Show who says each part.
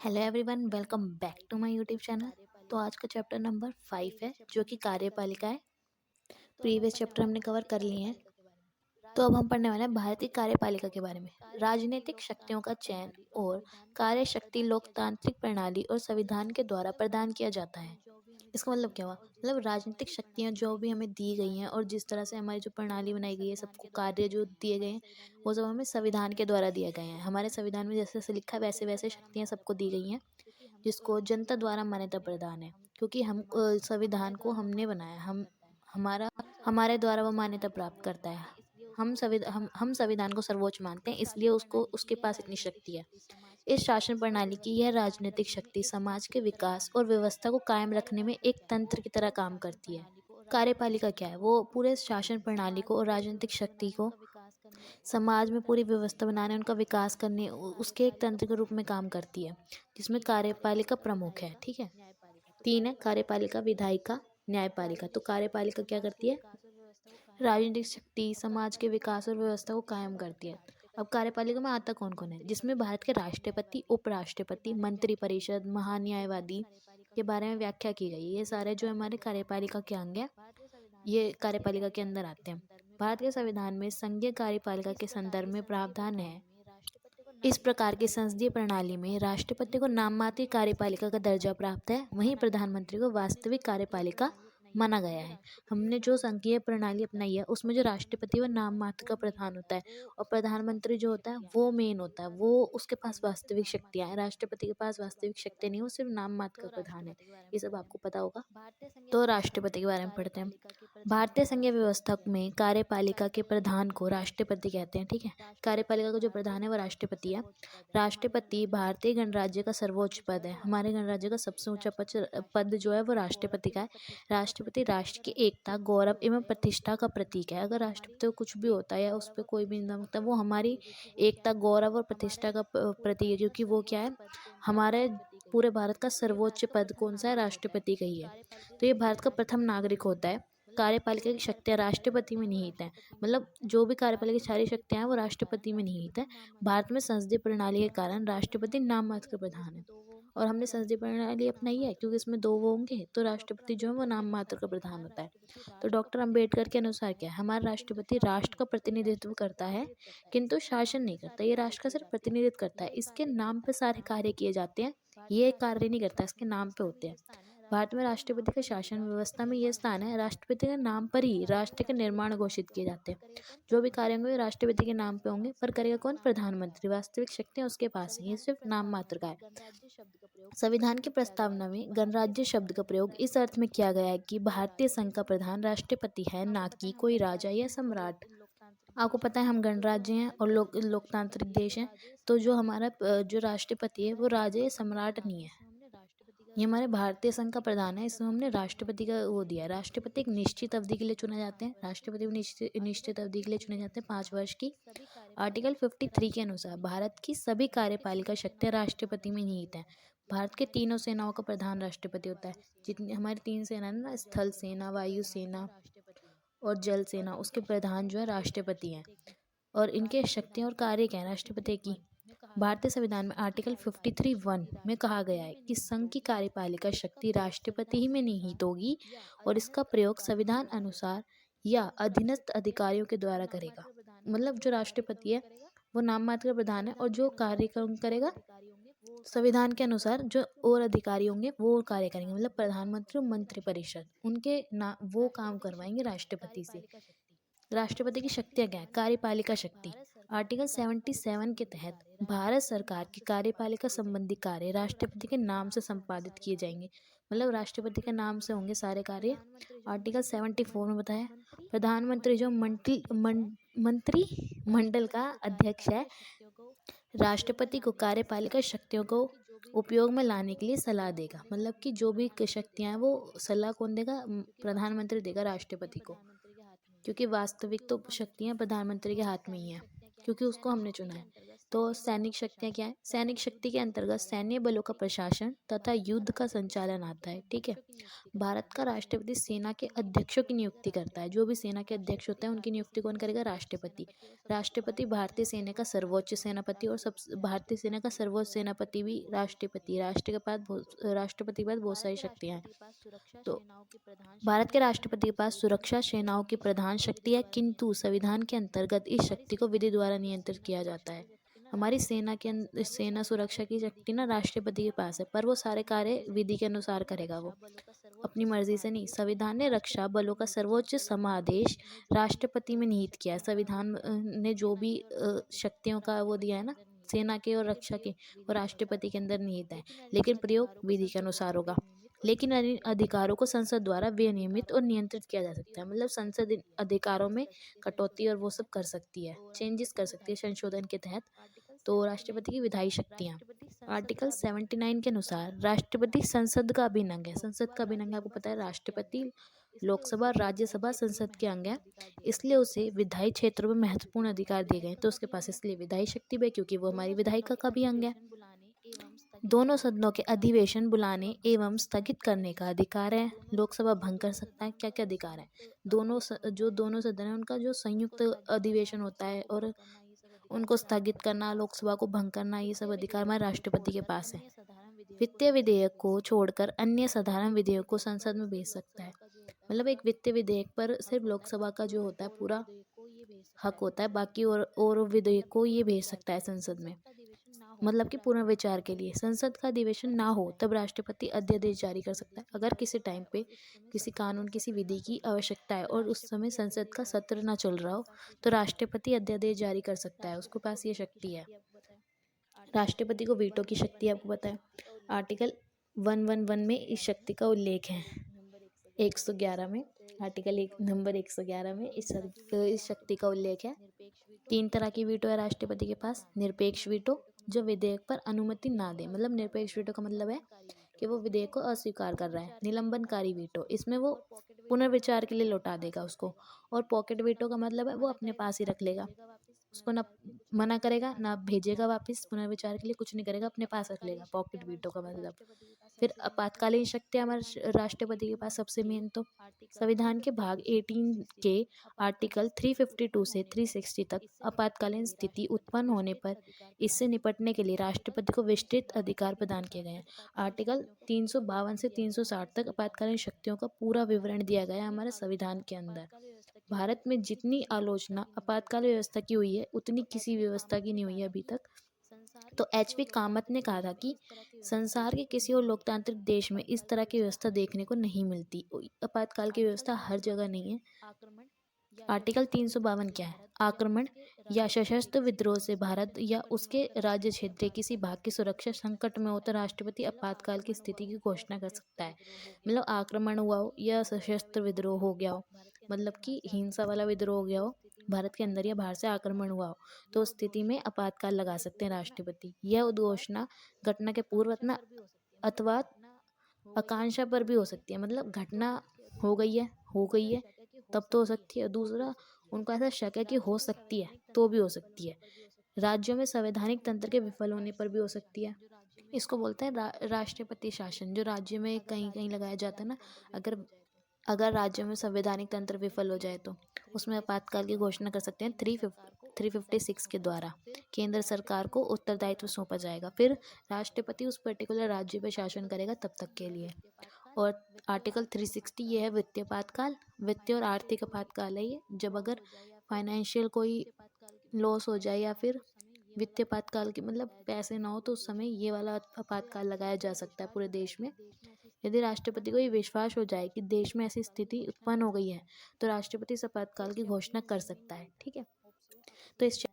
Speaker 1: Hello everyone, welcome back to my YouTube channel. तो आज का चैप्टर नंबर 5 है जो कि कार्यपालिका है। प्रीवियस चैप्टर हमने कवर कर लिए हैं। तो अब हम पढ़ने वाले हैं भारतीय कार्यपालिका के बारे में। राजनीतिक शक्तियों का चयन और कार्य शक्ति लोकतांत्रिक प्रणाली और संविधान के द्वारा प्रदान किया जाता है। इसका मतलब क्या हुआ? मतलब राजनीतिक शक्तियाँ जो भी हमें दी गई हैं और जिस तरह से हमारी जो प्रणाली बनाई गई है, सबको कार्य जो दिए गए हैं वो सब हमें संविधान के द्वारा दिए गए हैं। हमारे संविधान में जैसे जैसे लिखा है वैसे वैसे शक्तियाँ सबको दी गई हैं, जिसको जनता द्वारा मान्यता प्रदान है। क्योंकि हम संविधान को हमने बनाया, हमारा हमारे द्वारा वो मान्यता प्राप्त करता है। हम संविधान को सर्वोच्च मानते हैं, इसलिए उसको उसके पास इतनी शक्ति है। इस शासन प्रणाली की यह राजनीतिक शक्ति समाज के विकास और व्यवस्था को कायम रखने में एक तंत्र की तरह काम करती है। कार्यपालिका क्या है? वो पूरे शासन प्रणाली को और राजनीतिक शक्ति को समाज में पूरी व्यवस्था बनाने, उनका विकास करने, उसके एक तंत्र के रूप में काम करती है, जिसमें कार्यपालिका प्रमुख है। ठीक है। 3 है कार्यपालिका, विधायिका, न्यायपालिका। तो कार्यपालिका क्या करती है? राजनीतिक शक्ति समाज के विकास और व्यवस्था को कायम करती है। अब कार्यपालिका में आता कौन कौन है? जिसमें भारत के राष्ट्रपति, उपराष्ट्रपति, मंत्रिपरिषद, महान्यायवादी के बारे में व्याख्या की गई है। ये सारे जो हमारे कार्यपालिका के अंग हैं, ये कार्यपालिका के अंदर आते हैं। भारत के संविधान में संघीय कार्यपालिका के संदर्भ में प्रावधान है। इस प्रकार की संसदीय प्रणाली में राष्ट्रपति को नाममात्र कार्यपालिका का दर्जा प्राप्त है, वहीं प्रधानमंत्री को वास्तविक कार्यपालिका माना गया है। हमने जो संघीय प्रणाली अपनाई है उसमें जो राष्ट्रपति वो नाम मात्र का प्रधान होता है और प्रधानमंत्री जो होता है वो मेन होता है, वो उसके पास वास्तविक शक्तियाँ हैं। राष्ट्रपति के पास वास्तविक शक्ति नहीं, वो सिर्फ नाम मात्र का प्रधान है। ये सब आपको पता होगा। तो राष्ट्रपति के बारे में पढ़ते हैं। भारतीय संघीय व्यवस्था में कार्यपालिका के प्रधान को राष्ट्रपति कहते हैं। ठीक है। कार्यपालिका का जो प्रधान है वो राष्ट्रपति है। राष्ट्रपति भारतीय गणराज्य का सर्वोच्च पद है। हमारे गणराज्य का सबसे ऊंचा पद जो है वो राष्ट्रपति का है। राष्ट्रपति राष्ट्र की एकता, गौरव एवं प्रतिष्ठा का प्रतीक है। अगर राष्ट्रपति को कुछ भी होता है या उस पर कोई भी निंदा होता है, वो हमारी एकता, गौरव और प्रतिष्ठा का प्रतीक है, क्योंकि वो क्या है, हमारे पूरे भारत का सर्वोच्च पद कौन सा है? राष्ट्रपति का ही है। तो ये भारत का प्रथम नागरिक होता है। कार्यपालिका की शक्तियाँ राष्ट्रपति में निहित हैं। मतलब जो भी कार्यपालिका की सारी शक्तियाँ हैं वो राष्ट्रपति में निहित है। भारत में संसदीय प्रणाली के कारण राष्ट्रपति नाम मात्र का प्रधान है। और हमने संसदीय प्रणाली अपनाई है क्योंकि इसमें 2 वो होंगे, तो राष्ट्रपति जो है वो नाम मात्र का प्रधान होता है। तो डॉक्टर अंबेडकर के अनुसार क्या है? हमारा राष्ट्रपति राष्ट्र का प्रतिनिधित्व करता है किंतु शासन नहीं करता। ये राष्ट्र का सिर्फ प्रतिनिधित्व करता है। इसके नाम पे सारे कार्य किए जाते हैं। ये कार्य नहीं करता, इसके नाम पे होते हैं। भारत में राष्ट्रपति के शासन व्यवस्था में यह स्थान है। राष्ट्रपति के नाम पर ही राष्ट्र के निर्माण घोषित किए जाते हैं। जो भी कार्य होंगे राष्ट्रपति के नाम पे होंगे, पर करेगा कौन? प्रधानमंत्री। वास्तविक शक्तियाँ उसके पास है, ये सिर्फ नाम मात्र का है। संविधान की प्रस्तावना में गणराज्य शब्द का प्रयोग इस अर्थ में किया गया है कि भारतीय संघ का प्रधान राष्ट्रपति है, ना कि कोई राजा या सम्राट। आपको पता है हम गणराज्य हैं और लोकतांत्रिक देश हैं, तो जो हमारा जो राष्ट्रपति है वो राजा या सम्राट नहीं है। ये हमारे भारतीय संघ का प्रधान है, इसमें हमने राष्ट्रपति का वो दिया है। राष्ट्रपति एक निश्चित अवधि के लिए चुने जाते हैं। राष्ट्रपति निश्चित अवधि के लिए चुने जाते हैं, 5 वर्ष की। आर्टिकल 53 के अनुसार भारत की सभी कार्यपालिका शक्तियाँ राष्ट्रपति में निहित हैं। भारत के तीनों सेनाओं का प्रधान राष्ट्रपति होता है। जितनी हमारी 3 सेना है ना, स्थल सेना, वायु सेना और जल सेना, उसके प्रधान जो है राष्ट्रपति हैं। और इनके शक्तियाँ और कार्य क्या है राष्ट्रपति की? भारतीय संविधान में आर्टिकल 53(1) में कहा गया है कि संघ की कार्यपालिका शक्ति राष्ट्रपति ही में निहित होगी और इसका प्रयोग संविधान अनुसार या अधीनस्थ अधिकारियों के द्वारा करेगा। मतलब जो राष्ट्रपति है वो नाम मात्र का प्रधान है और जो कार्य करेगा संविधान के अनुसार, जो और अधिकारी होंगे वो कार्य करेंगे। मतलब प्रधानमंत्री और मंत्रिपरिषद उनके ना वो काम करवाएंगे राष्ट्रपति से। राष्ट्रपति की शक्तियाँ क्या है? कार्यपालिका शक्ति आर्टिकल 77 के तहत भारत सरकार की कार्यपालिका संबंधी कार्य राष्ट्रपति के नाम से संपादित किए जाएंगे। मतलब राष्ट्रपति के नाम से होंगे सारे कार्य। आर्टिकल 74 में बताया प्रधानमंत्री जो मंत्रिमंडल का अध्यक्ष है, राष्ट्रपति को कार्यपालिका शक्तियों को उपयोग में लाने के लिए सलाह देगा। मतलब कि जो भी शक्तियाँ हैं वो सलाह कौन देगा? प्रधानमंत्री देगा राष्ट्रपति को, क्योंकि वास्तविक तो शक्तियाँ प्रधानमंत्री के हाथ में ही हैं, क्योंकि उसको हमने चुना है। तो सैनिक शक्तियाँ क्या है? सैनिक शक्ति के अंतर्गत सैन्य बलों का प्रशासन तथा युद्ध का संचालन आता है। ठीक है। भारत का राष्ट्रपति सेना के अध्यक्षों की नियुक्ति करता है। जो भी सेना के अध्यक्ष होते हैं उनकी नियुक्ति कौन करेगा? राष्ट्रपति। राष्ट्रपति भारतीय सेना का सर्वोच्च सेनापति और सब भारतीय सेना का सर्वोच्च सेनापति भी राष्ट्रपति। राष्ट्रपति के पास बहुत सारी शक्तियाँ हैं। तो भारत के राष्ट्रपति के पास सुरक्षा सेनाओं की प्रधान शक्ति है, किंतु संविधान के अंतर्गत इस शक्ति को विधि द्वारा नियंत्रित किया जाता है। हमारी सेना सुरक्षा की शक्ति ना राष्ट्रपति के पास है, पर वो सारे कार्य विधि के अनुसार करेगा, वो अपनी मर्जी से नहीं। संविधान ने रक्षा बलों का सर्वोच्च समादेश राष्ट्रपति में निहित किया है। संविधान ने जो भी शक्तियों का वो दिया है ना सेना के और रक्षा के, वो राष्ट्रपति के अंदर निहित है, लेकिन प्रयोग विधि के अनुसार होगा। लेकिन अधिकारों को संसद द्वारा विनियमित और नियंत्रित किया जा सकता है। मतलब संसद इन अधिकारों में कटौती और वो सब कर सकती है, चेंजेस कर सकती है संशोधन के तहत। तो राष्ट्रपति की विधायी शक्तियाँ, आर्टिकल 79 के अनुसार राष्ट्रपति संसद का अभिन्न अंग है। संसद का अभिन्न अंग आपको पता है, राष्ट्रपति लोकसभा राज्यसभा संसद के अंग है, इसलिए उसे विधायी क्षेत्रों में महत्वपूर्ण अधिकार दिए गए। तो उसके पास इसलिए विधायी शक्ति भी है, क्योंकि वो हमारी विधायिका का भी अंग है। दोनों सदनों के अधिवेशन बुलाने एवं स्थगित करने का अधिकार है। लोकसभा भंग कर सकता है। क्या क्या अधिकार है? दोनों सदन है उनका जो संयुक्त अधिवेशन होता है और उनको स्थगित करना, लोकसभा को भंग करना, ये सब अधिकार हमारे राष्ट्रपति के पास है। वित्तीय विधेयक को छोड़कर अन्य साधारण विधेयक को संसद में भेज सकता है। मतलब एक वित्तीय विधेयक पर सिर्फ लोकसभा का जो होता है पूरा हक होता है, बाकी और विधेयक को ये भेज सकता है संसद में, मतलब कि पुनर्विचार के लिए। संसद का अधिवेशन ना हो तब राष्ट्रपति अध्यादेश जारी कर सकता है। अगर किसी टाइम पे किसी कानून किसी विधि की आवश्यकता है और उस समय संसद का सत्र ना चल रहा हो तो राष्ट्रपति अध्यादेश जारी कर सकता है, उसके पास ये शक्ति है। राष्ट्रपति को वीटो की शक्ति आपको पता है, आर्टिकल 111 में इस शक्ति का उल्लेख है। 111 में आर्टिकल नंबर 111 में इस शक्ति का उल्लेख है। 3 तरह की वीटो है राष्ट्रपति के पास। निरपेक्ष वीटो, जो विधेयक पर अनुमति ना दे, मतलब निरपेक्ष वीटो का मतलब है कि वो विधेयक को अस्वीकार कर रहा है। निलंबनकारी वीटो, इसमें वो पुनर्विचार के लिए लौटा देगा उसको। और पॉकेट वीटो का मतलब है वो अपने पास ही रख लेगा, उसको ना मना करेगा ना भेजेगा वापस पुनर्विचार के लिए, कुछ नहीं करेगा, अपने पास रख लेगा। पॉकेट वीटो का मतलब। फिर आपातकालीन शक्ति हमारे राष्ट्रपति के पास सबसे मेन तो संविधान के भाग 18 के आर्टिकल 352 से 360 तक आपातकालीन स्थिति उत्पन्न होने पर इससे निपटने के लिए राष्ट्रपति को विस्तृत अधिकार प्रदान किए गए हैं। आर्टिकल 352 से 360 तक आपातकालीन शक्तियों का पूरा विवरण दिया गया है हमारे संविधान के अंदर। भारत में जितनी आलोचना आपातकाल व्यवस्था की हुई है उतनी किसी व्यवस्था की नहीं हुई है अभी तक। तो एच.वी. कामत ने कहा था कि संसार के किसी और लोकतांत्रिक देश में इस तरह की व्यवस्था देखने को नहीं मिलती। आपातकाल की व्यवस्था हर जगह नहीं है। आर्टिकल 352 क्या है? आक्रमण या सशस्त्र विद्रोह से भारत या उसके राज्य क्षेत्र किसी भाग की सुरक्षा संकट में हो तो राष्ट्रपति आपातकाल की स्थिति की घोषणा कर सकता है। मतलब आक्रमण हुआ हो या सशस्त्र विद्रोह हो गया हो, मतलब कि हिंसा वाला विद्रोह हो गया हो, भारत के अंदर या बाहर से आक्रमण हुआ हो, तो उस स्थिति में आपातकाल लगा सकते हैं राष्ट्रपति। यह उद्घोषणा घटना के पूर्व अथवा आकांक्षा पर भी हो सकती है। मतलब घटना हो गई है तब तो हो सकती है। दूसरा, उनको ऐसा शक है कि हो सकती है तो भी हो सकती है। राज्यों में संवैधानिक तंत्र के विफल होने पर भी हो सकती है। इसको बोलते हैं राष्ट्रपति शासन, जो राज्य में कहीं कहीं लगाया जाता है ना। अगर राज्यों में संवैधानिक तंत्र विफल हो जाए तो उसमें आपातकाल की घोषणा कर सकते हैं। 356 के द्वारा केंद्र सरकार को उत्तरदायित्व सौंपा जाएगा। फिर राष्ट्रपति उस पर्टिकुलर राज्य पर शासन करेगा तब तक के लिए। और आर्टिकल 360 ये है वित्तीय आपातकाल। वित्तीय और आर्थिक आपातकाल है ये, जब अगर फाइनेंशियल कोई लॉस हो जाए या फिर वित्तीय आपातकाल की मतलब पैसे ना हो तो उस समय ये वाला आपातकाल लगाया जा सकता है पूरे देश में। यदि राष्ट्रपति को ये विश्वास हो जाए कि देश में ऐसी स्थिति उत्पन्न हो गई है तो राष्ट्रपति इस आपातकाल की घोषणा कर सकता है। ठीक है, तो इस